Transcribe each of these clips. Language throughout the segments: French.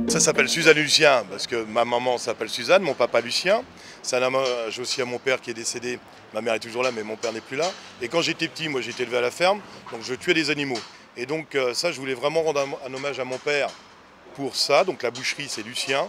Ça s'appelle Suzanne et Lucien parce que ma maman s'appelle Suzanne, mon papa Lucien. C'est un hommage aussi à mon père qui est décédé. Ma mère est toujours là mais mon père n'est plus là. Et quand j'étais petit, moi j'étais élevé à la ferme, donc je tuais des animaux. Et donc ça, je voulais vraiment rendre un hommage à mon père pour ça. Donc la boucherie, c'est Lucien.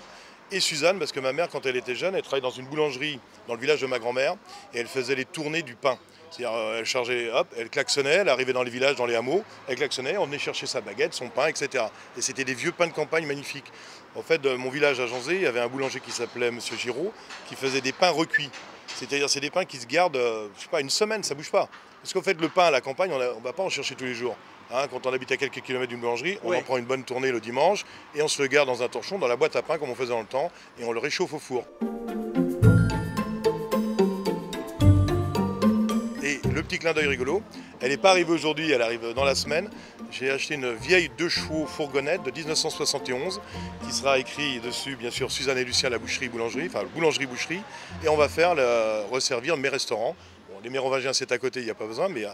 Et Suzanne, parce que ma mère, quand elle était jeune, elle travaillait dans une boulangerie dans le village de ma grand-mère et elle faisait les tournées du pain. C'est-à-dire, elle chargeait, hop, elle klaxonnait, elle arrivait dans les villages, dans les hameaux, elle klaxonnait, on venait chercher sa baguette, son pain, etc. Et c'était des vieux pains de campagne magnifiques. En fait, dans mon village à Janzé, il y avait un boulanger qui s'appelait Monsieur Giraud, qui faisait des pains recuits. C'est-à-dire, c'est des pains qui se gardent, je sais pas, une semaine, ça bouge pas. Parce qu'en fait, le pain à la campagne, on ne va pas en chercher tous les jours. Hein, quand on habite à quelques kilomètres d'une boulangerie, on en prend une bonne tournée le dimanche et on se le garde dans un torchon, dans la boîte à pain comme on faisait dans le temps, et on le réchauffe au four. Et le petit clin d'œil rigolo, elle n'est pas arrivée aujourd'hui, elle arrive dans la semaine. J'ai acheté une vieille 2 chevaux fourgonnette de 1971 qui sera écrit dessus, bien sûr, Suzanne et Lucien, la boucherie-boulangerie, enfin boulangerie-boucherie. Et on va faire resservir mes restaurants. Bon, les Mérovingiens, c'est à côté, il n'y a pas besoin, mais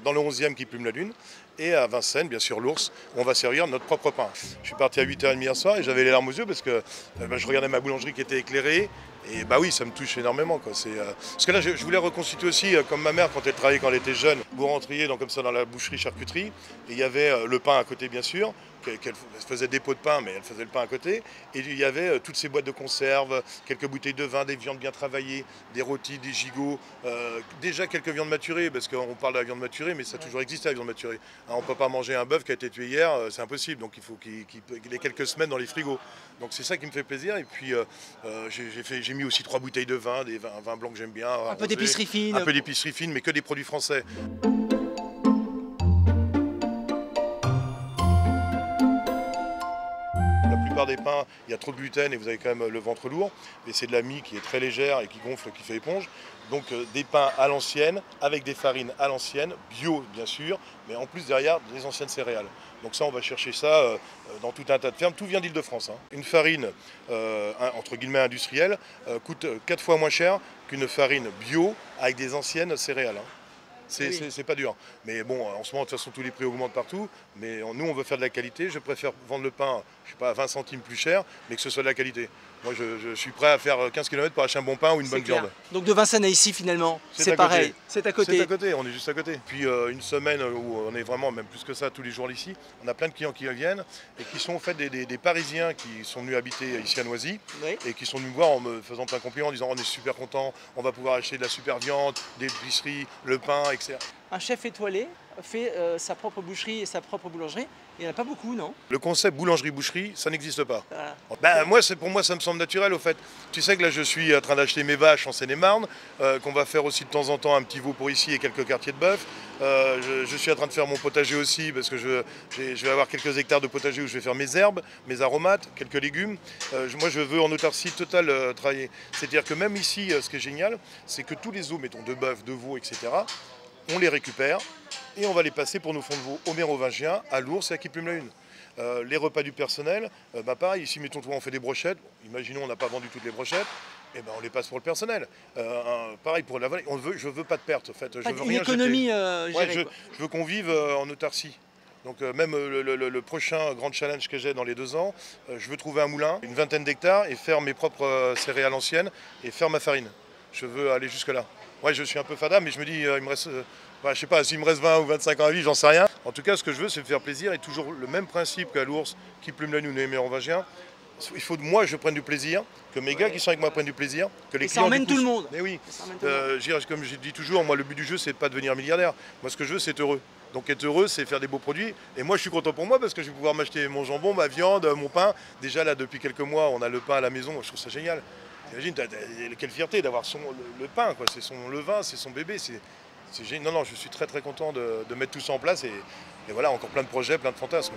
dans le 11e qui plume la lune. Et à Vincennes, bien sûr, l'Ours, on va servir notre propre pain. Je suis parti à 8h30 hier soir et j'avais les larmes aux yeux parce que je regardais ma boulangerie qui était éclairée. Et bah oui, ça me touche énormément, quoi. Parce que là, je voulais reconstituer aussi, comme ma mère, quand elle travaillait, quand elle était jeune, vous rentriez comme ça dans la boucherie-charcuterie, et il y avait le pain à côté, bien sûr, qu'elle faisait des pots de pain, mais elle faisait le pain à côté, et il y avait toutes ces boîtes de conserve, quelques bouteilles de vin, des viandes bien travaillées, des rôtis, des gigots, déjà quelques viandes maturées, parce qu'on parle de la viande maturée, mais ça a toujours existé la viande maturée. Hein, on ne peut pas manger un bœuf qui a été tué hier, c'est impossible, donc il faut qu'il ait quelques semaines dans les frigos. Donc c'est ça qui me fait plaisir, et puis j'ai mis aussi 3 bouteilles de vin, des vins blancs que j'aime bien. Un peu d'épicerie fine. Un peu d'épicerie fine, mais que des produits français. La plupart des pains, il y a trop de gluten et vous avez quand même le ventre lourd. Et c'est de la mie qui est très légère et qui gonfle, qui fait éponge. Donc des pains à l'ancienne, avec des farines à l'ancienne, bio bien sûr, mais en plus derrière des anciennes céréales. Donc ça, on va chercher ça dans tout un tas de fermes. Tout vient d'Île-de-France. Hein. Une farine, entre guillemets industrielle, coûte 4 fois moins cher qu'une farine bio avec des anciennes céréales. Hein. C'est pas dur. Mais bon, en ce moment, de toute façon, tous les prix augmentent partout. Mais nous, on veut faire de la qualité. Je préfère vendre le pain, je sais pas, à 20 centimes plus cher, mais que ce soit de la qualité. Moi, je suis prêt à faire 15 km pour acheter un bon pain ou une bonne viande. Donc de Vincennes à ici, finalement, c'est pareil. C'est à côté. C'est à côté, on est juste à côté. Puis une semaine où on est vraiment, même plus que ça, tous les jours ici, on a plein de clients qui viennent et qui sont en fait des Parisiens qui sont venus habiter ici à Noisy et qui sont venus me voir en me faisant plein de compliments en disant on est super content, on va pouvoir acheter de la super viande, des épiceries, le pain, etc. Un chef étoilé fait sa propre boucherie et sa propre boulangerie. Il n'y en a pas beaucoup, non? Le concept boulangerie-boucherie, ça n'existe pas. Voilà. Ben, pour moi, ça me semble naturel au fait. Tu sais que là, je suis en train d'acheter mes vaches en Seine-et-Marne, qu'on va faire aussi de temps en temps un petit veau pour ici et quelques quartiers de bœuf. Je suis en train de faire mon potager aussi parce que je vais avoir quelques hectares de potager où je vais faire mes herbes, mes aromates, quelques légumes. Moi, je veux en autarcie totale travailler. C'est-à-dire que même ici, ce qui est génial, c'est que tous les os, mettons de bœuf, de veau, etc., on les récupère et on va les passer pour nos fonds de veau aux Mérovingiens, à l'Ours et à qui plume la une. Les repas du personnel, pareil, ici mettons on fait des brochettes, imaginons on n'a pas vendu toutes les brochettes, et on les passe pour le personnel. Pareil pour la vallée, je veux pas de perte en fait. Je veux rien économie jeter. Je veux qu'on vive en autarcie. Donc même le prochain grand challenge que j'ai dans les 2 ans, je veux trouver un moulin, une vingtaine d'hectares et faire mes propres céréales anciennes et faire ma farine. Je veux aller jusque là. Ouais, je suis un peu fada, mais je me dis, il me reste, je sais pas, s'il me reste 20 ou 25 ans à vivre, j'en sais rien. En tout cas, ce que je veux, c'est me faire plaisir et toujours le même principe qu'à l'Ours, qui plume la nuit, les Mérovingiens. Il faut que moi, je prenne du plaisir, que mes gars qui sont avec moi prennent du plaisir, que les clients. Ça emmène tout le monde. Mais oui, comme je dis toujours, moi, le but du jeu, c'est pas de devenir milliardaire. Moi, ce que je veux, c'est être heureux. Donc être heureux, c'est faire des beaux produits. Et moi, je suis content pour moi parce que je vais pouvoir m'acheter mon jambon, ma viande, mon pain. Déjà, là, depuis quelques mois, on a le pain à la maison. Je trouve ça génial. T'imagines, quelle fierté d'avoir le pain, quoi. C'est son levain, c'est son bébé. C'est génial. Non, je suis très très content de mettre tout ça en place et voilà, encore plein de projets, plein de fantasmes.